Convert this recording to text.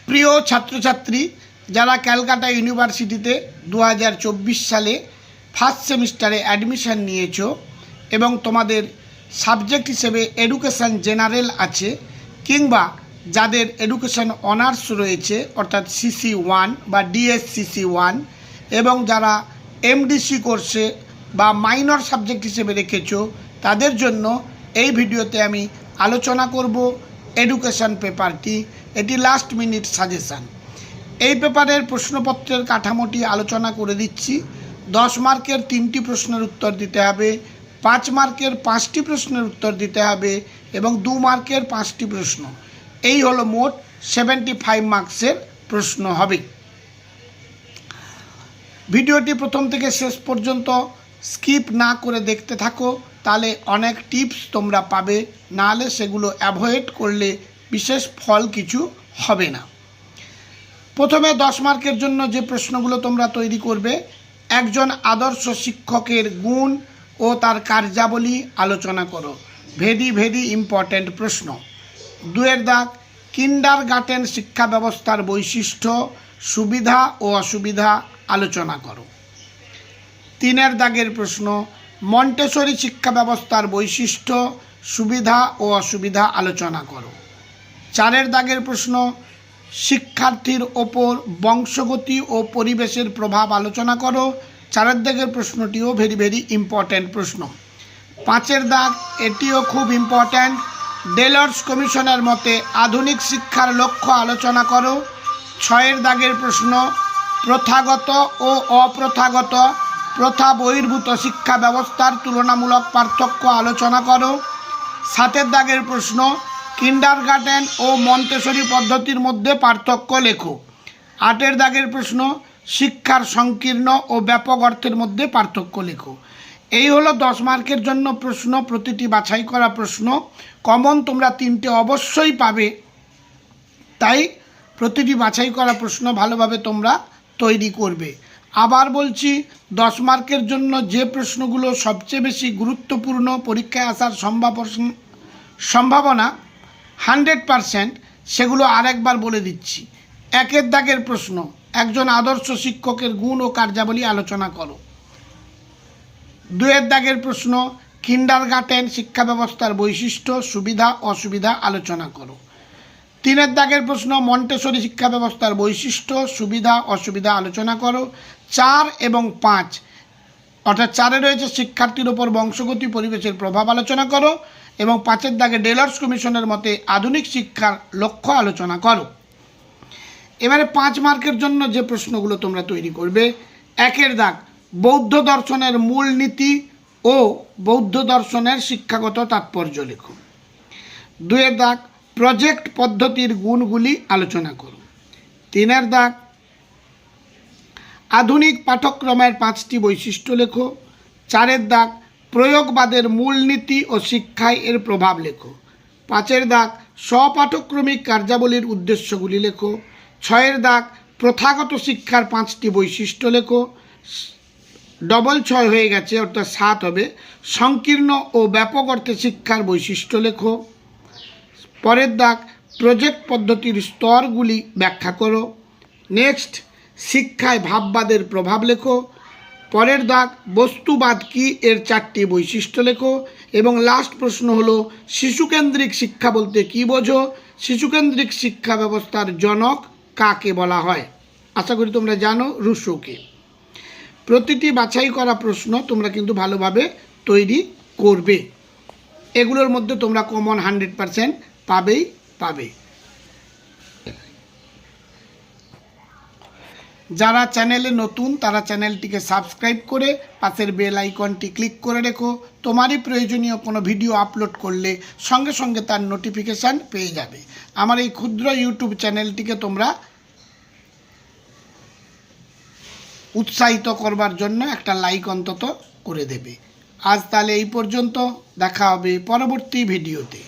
প্রিয় ছাত্রছাত্রী যারা ক্যালকাটা ইউনিভার্সিটিতে 2024 সালে ফার্স্ট সেমিস্টারে অ্যাডমিশন নিয়েছো এবং তোমাদের সাবজেক্ট হিসেবে এডুকেশন জেনারেল আছে কিংবা যাদের এডুকেশন অনার্স রয়েছে অর্থাৎ CC1 বা DSCC1 এবং যারা MDC কোর্সে বা মাইনর সাবজেক্ট হিসেবে রেখেছো তাদের জন্য এই ভিডিওতে আমি আলোচনা করব এডুকেশন পেপারটি। এটি লাস্ট মিনিট সাজেশান। এই পেপারের প্রশ্নপত্রের কাঠামোটি আলোচনা করে দিচ্ছি। 10 মার্কের 3টি প্রশ্নের উত্তর দিতে হবে, 5 মার্কের 5টি প্রশ্নের উত্তর দিতে হবে এবং 2 মার্কের 5টি প্রশ্ন। এই হলো মোট 75 মার্কসের প্রশ্ন হবে। ভিডিওটি প্রথম থেকে শেষ পর্যন্ত স্কিপ না করে দেখতে থাকো, তাহলে অনেক টিপস তোমরা পাবে, নাহলে সেগুলো অ্যাভয়েড করলে বিশেষ ফল কিছু হবে না। প্রথমে 10 মার্কের জন্য যে প্রশ্নগুলো তোমরা তৈরি করবে, একজন আদর্শ শিক্ষকের গুণ ও তার কার্যাবলী আলোচনা করো। ভেরি ইম্পর্ট্যান্ট প্রশ্ন। 2 দাগ, কিন্ডারগার্টেন শিক্ষা ব্যবস্থার বৈশিষ্ট্য, সুবিধা ও অসুবিধা আলোচনা করো। 3 দাগের প্রশ্ন, মন্টেসরি শিক্ষা ব্যবস্থার বৈশিষ্ট্য, সুবিধা ও অসুবিধা আলোচনা করো। 4 দাগের প্রশ্ন, শিক্ষার্থীর ওপর বংশগতি ও পরিবেশের প্রভাব আলোচনা করো। 4 দাগের প্রশ্নটিও ভেরি ইম্পর্ট্যান্ট প্রশ্ন। 5 দাগ, এটিও খুব ইম্পর্ট্যান্ট। ডেলর্স কমিশনের মতে আধুনিক শিক্ষার লক্ষ্য আলোচনা করো। 6 দাগের প্রশ্ন, প্রথাগত ও অপ্রথাগত প্রথা বহির্ভূত শিক্ষা ব্যবস্থার তুলনামূলক পার্থক্য আলোচনা করো। 7 দাগের প্রশ্ন, কিন্ডারগার্টেন ও মন্টেসরি পদ্ধতির মধ্যে পার্থক্য লেখো। 8 দাগের প্রশ্ন, শিক্ষার সংকীর্ণ ও ব্যাপক অর্থের মধ্যে পার্থক্য লেখো। এই হলো 10 মার্কের জন্য প্রশ্ন। প্রতিটি বাছাই করা প্রশ্ন কমন তোমরা 3টে অবশ্যই পাবে, তাই প্রতিটি বাছাই করা প্রশ্ন ভালোভাবে তোমরা তৈরি করবে। আবার বলছি, 10 মার্কের জন্য যে প্রশ্নগুলো সবচেয়ে বেশি গুরুত্বপূর্ণ, পরীক্ষায় আসার সম্ভাবনা 100%, সেগুলো আরেকবার বলে দিচ্ছি। 1 দাগের প্রশ্ন, একজন আদর্শ শিক্ষকের গুণ ও কার্যাবলী আলোচনা করো। 2 দাগের প্রশ্ন, কিন্ডারগার্টেন শিক্ষা ব্যবস্থার বৈশিষ্ট্য, সুবিধা অসুবিধা আলোচনা করো। 3 দাগের প্রশ্ন, মন্টেসরি শিক্ষা ব্যবস্থার বৈশিষ্ট্য, সুবিধা অসুবিধা আলোচনা করো। 4 এবং 5, অর্থাৎ 4 রয়েছে শিক্ষার্থীর ওপর বংশগতি পরিবেশের প্রভাব আলোচনা করো এবং 5 দাগে ডেলর্স কমিশনের মতে আধুনিক শিক্ষার লক্ষ্য আলোচনা করো। এবারে 5 মার্কের জন্য যে প্রশ্নগুলো তোমরা তৈরি করবে, 1 দাগ, বৌদ্ধ দর্শনের মূল নীতি ও বৌদ্ধ দর্শনের শিক্ষাগত তাৎপর্য লেখো। 2 দাগ, প্রজেক্ট পদ্ধতির গুণগুলি আলোচনা করো। 3 দাগ, আধুনিক পাঠ্যক্রমের 5টি বৈশিষ্ট্য লেখো। 4 দাগ, প্রয়োগবাদের মূলনীতি ও শিক্ষায় এর প্রভাব লেখো। 5 দাগ, স্বপাঠক্রমিক কার্যাবলীর উদ্দেশ্যগুলি লেখো। 6 দাগ, প্রথাগত শিক্ষার 5টি বৈশিষ্ট্য লেখো। 6 হয়ে গেছে, অর্থাৎ 7 হবে। সংকীর্ণ ও ব্যাপক অর্থে শিক্ষার বৈশিষ্ট্য লেখো। পরের দাগ, প্রজেক্ট পদ্ধতির স্তরগুলি ব্যাখ্যা করো। নেক্সট, শিক্ষায় ভাববাদের প্রভাব লেখো। পরের দাগ, বস্তুবাদ কি, এর 4টি বৈশিষ্ট্য লেখো। এবং লাস্ট প্রশ্ন হলো, শিশুকেন্দ্রিক শিক্ষা বলতে কি বোঝো? শিশুকেন্দ্রিক শিক্ষা ব্যবস্থার জনক কাকে বলা হয়? আশা করি তোমরা জানো, রুশোকে। প্রতিটি বাছাই করা প্রশ্ন তোমরা কিন্তু ভালোভাবে তৈরি করবে। এগুলোর মধ্যে তোমরা কমন 100% পাবে। যারা চ্যানেলে নতুন তারা চ্যানেলটিকে সাবস্ক্রাইব করে পাশের বেল আইকনটি ক্লিক করে রেখো। তোমারই প্রয়োজনীয় কোনো ভিডিও আপলোড করলে সঙ্গে সঙ্গে তার নোটিফিকেশান পেয়ে যাবে। আমার এই ক্ষুদ্র ইউটিউব চ্যানেলটিকে তোমরা উৎসাহিত করবার জন্য একটা লাইক অন্তত করে দেবে। আজ তাহলে এই পর্যন্ত, দেখা হবে পরবর্তী ভিডিওতে।